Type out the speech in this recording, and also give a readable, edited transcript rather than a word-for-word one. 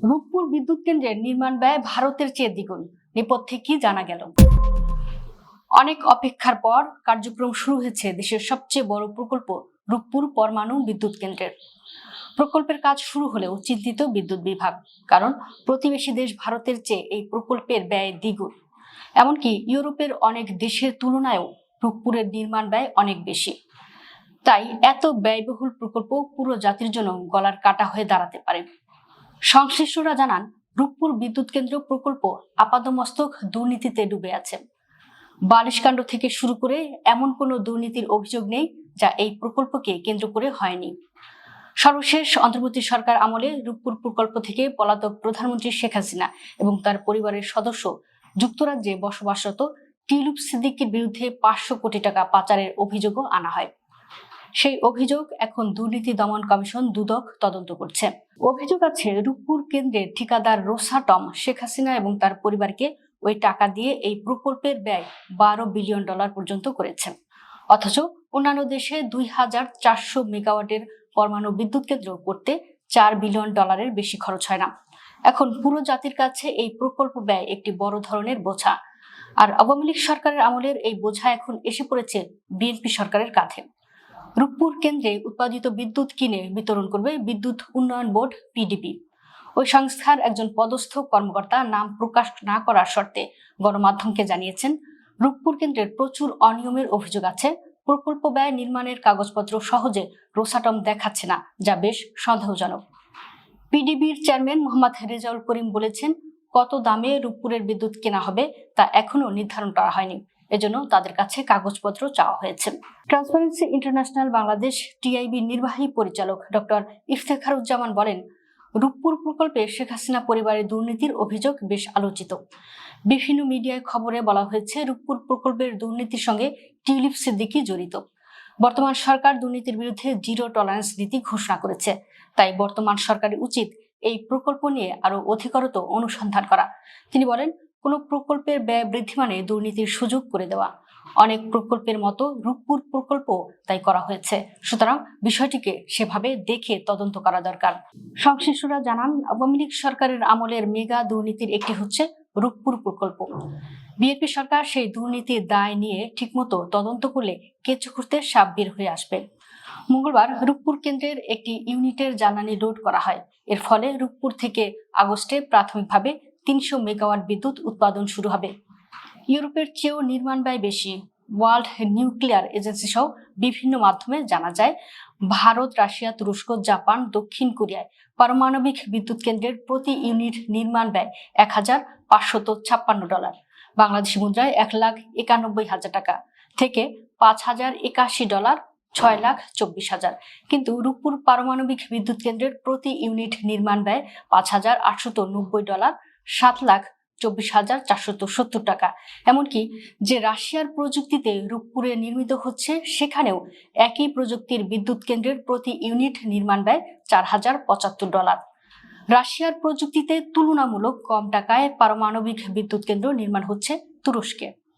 রূপপুর বিদ্যুৎ কেন্দ্রের নির্মাণ ব্যয় ভারতের চেয়ে দ্বিগুণ। নেপথ্যে কি জানা গেল? অনেক অপেক্ষার পর কার্যক্রম শুরু হয়েছে দেশের সবচেয়ে বড় প্রকল্প রূপপুর পরমাণু বিদ্যুৎ কেন্দ্রের। প্রকল্পের কাজ শুরু হলেও চিন্তিত বিদ্যুৎ বিভাগ, কারণ প্রতিবেশী দেশ ভারতের চেয়ে এই প্রকল্পের ব্যয় দ্বিগুণ। এমনকি ইউরোপের অনেক দেশের তুলনায়ও রূপপুরের নির্মাণ ব্যয় অনেক বেশি। তাই এত ব্যয়বহুল প্রকল্প পুরো জাতির জন্য গলার কাটা হয়ে দাঁড়াতে পারে। সংশ্লিষ্টরা জানান, রূপপুর বিদ্যুৎ কেন্দ্র প্রকল্প আপাদমস্তক দুর্নীতিতে ডুবে আছে। বালিশকাণ্ড থেকে শুরু করে এমন কোনো দুর্নীতির অভিযোগ নেই যা এই প্রকল্পকে কেন্দ্র করে হয়নি। সর্বশেষ অন্তর্বর্তী সরকার আমলে রূপপুর প্রকল্প থেকে পলাতক প্রধানমন্ত্রী শেখ হাসিনা এবং তার পরিবারের সদস্য যুক্তরাজ্যে বসবাসরত টিউলিপ সিদ্দিকীর বিরুদ্ধে 500 কোটি টাকা পাচারের অভিযোগও আনা হয়। সেই অভিযোগ এখন দুর্নীতি দমন কমিশন দুদক তদন্ত করছে। অভিযোগ আছে, রূপপুর কেন্দ্রের ঠিকাদার রোসাটম শেখ হাসিনা এবং তার পরিবারকে ওই টাকা দিয়ে এই প্রকল্পের ব্যয় $12 বিলিয়ন পর্যন্ত করেছে। অথচ অন্যান্য দেশে 2400 মেগাওয়াটের পরমাণু বিদ্যুৎ কেন্দ্র করতে $4 বিলিয়ন বেশি খরচ হয় না। এখন পুরো জাতির কাছে এই প্রকল্প ব্যয় একটি বড় ধরনের বোঝা। আর আওয়ামী লীগ সরকারের আমলের এই বোঝা এখন এসে পড়েছে বিএনপি সরকারের কাঁধে। রূপপুর কেন্দ্রে উৎপাদিত বিদ্যুৎ কিনে বিতরণ করবে বিদ্যুৎ উন্নয়ন বোর্ড পিডিবি। ওই সংস্থার একজন পদস্থ কর্মকর্তা নাম প্রকাশ না করার শর্তে গণমাধ্যমকে জানিয়েছেন, রূপপুর কেন্দ্রের প্রচুর অনিয়মের অভিযোগ আছে। প্রকল্প ব্যয় নির্মাণের কাগজপত্র সহজে রোসাটম দেখাচ্ছে না, যা বেশ সন্দেহজনক। পিডিবির চেয়ারম্যান মোহাম্মদ রেজাউল করিম বলেছেন, কত দামে রূপপুরের বিদ্যুৎ কেনা হবে তা এখনো নির্ধারণ করা হয়নি, এজন্য তাদের কাছে কাগজপত্র চাওয়া হয়েছে। ট্রান্সপারেন্সি ইন্টারন্যাশনাল বাংলাদেশ টিআইবি নির্বাহী পরিচালক ডক্টর ইফতেখারুজ্জামান বলেন, রূপপুর প্রকল্পে শেখ হাসিনা পরিবারের দুর্নীতির অভিযোগ বেশ আলোচিত। বিভিন্ন মিডিয়ায় খবরে বলা হয়েছে, রূপপুর প্রকল্পের দুর্নীতির সঙ্গে টিউলিপ সিদ্দিকী জড়িত। বর্তমান সরকার দুর্নীতির বিরুদ্ধে জিরো টলারেন্স নীতি ঘোষণা করেছে। তাই বর্তমান সরকারের উচিত এই প্রকল্প নিয়ে আরো অধিকতর অনুসন্ধান করা। তিনি বলেন, কোন প্রকল্পের ব্যয় বৃদ্ধি মানে দুর্নীতির সুযোগ করে দেওয়া। অনেক প্রকল্পের মতো রূপপুর প্রকল্প তাই করা হয়েছে। সুতরাং বিষয়টিকে সেভাবে দেখে তদন্ত করা দরকার। সংশ্লিষ্টরা জানান, আওয়ামী লীগ সরকারের আমলের মেগা দুর্নীতির একটি হচ্ছে রূপপুর প্রকল্প। বিএনপি সরকার সেই দুর্নীতির দায় নিয়ে ঠিকমতো তদন্ত করলে কেঁচো খুঁড়তে সাপ বের হয়ে আসবে। মঙ্গলবার রূপপুর কেন্দ্রের একটি ইউনিটের জ্বালানি লোড করা হয়। এর ফলে রূপপুর থেকে আগস্টে প্রাথমিকভাবে 300 মেগাওয়াট বিদ্যুৎ উৎপাদন শুরু হবে। ইউরোপের চেয়েও নির্মাণ ব্যয় বেশি। ওয়ার্ল্ড নিউক্লিয়ার এজেন্সি সহ বিভিন্ন মাধ্যমে জানা যায়, ভারত, রাশিয়া, তুরস্ক, জাপান, দক্ষিণ কোরিয়ায় পারমাণবিক বিদ্যুৎ কেন্দ্রের প্রতি ইউনিট নির্মাণ ব্যয় $1,556, বাংলাদেশি মুদ্রায় 1,91,000 টাকা থেকে $5,081, $6,24,000। কিন্তু রূপপুর পারমাণবিক বিদ্যুৎ কেন্দ্রের প্রতি ইউনিট নির্মাণ ব্যয় $5,890, $7,24,470 টাকা। এমনকি যে রাশিয়ার প্রযুক্তিতে রূপপুরে নির্মিত হচ্ছে, সেখানেও একই প্রযুক্তির বিদ্যুৎ কেন্দ্রের প্রতি ইউনিট নির্মাণ ব্যয় $4,075। রাশিয়ার প্রযুক্তিতে তুলনামূলক কম টাকায় পারমাণবিক বিদ্যুৎ কেন্দ্র নির্মাণ হচ্ছে তুরস্কে।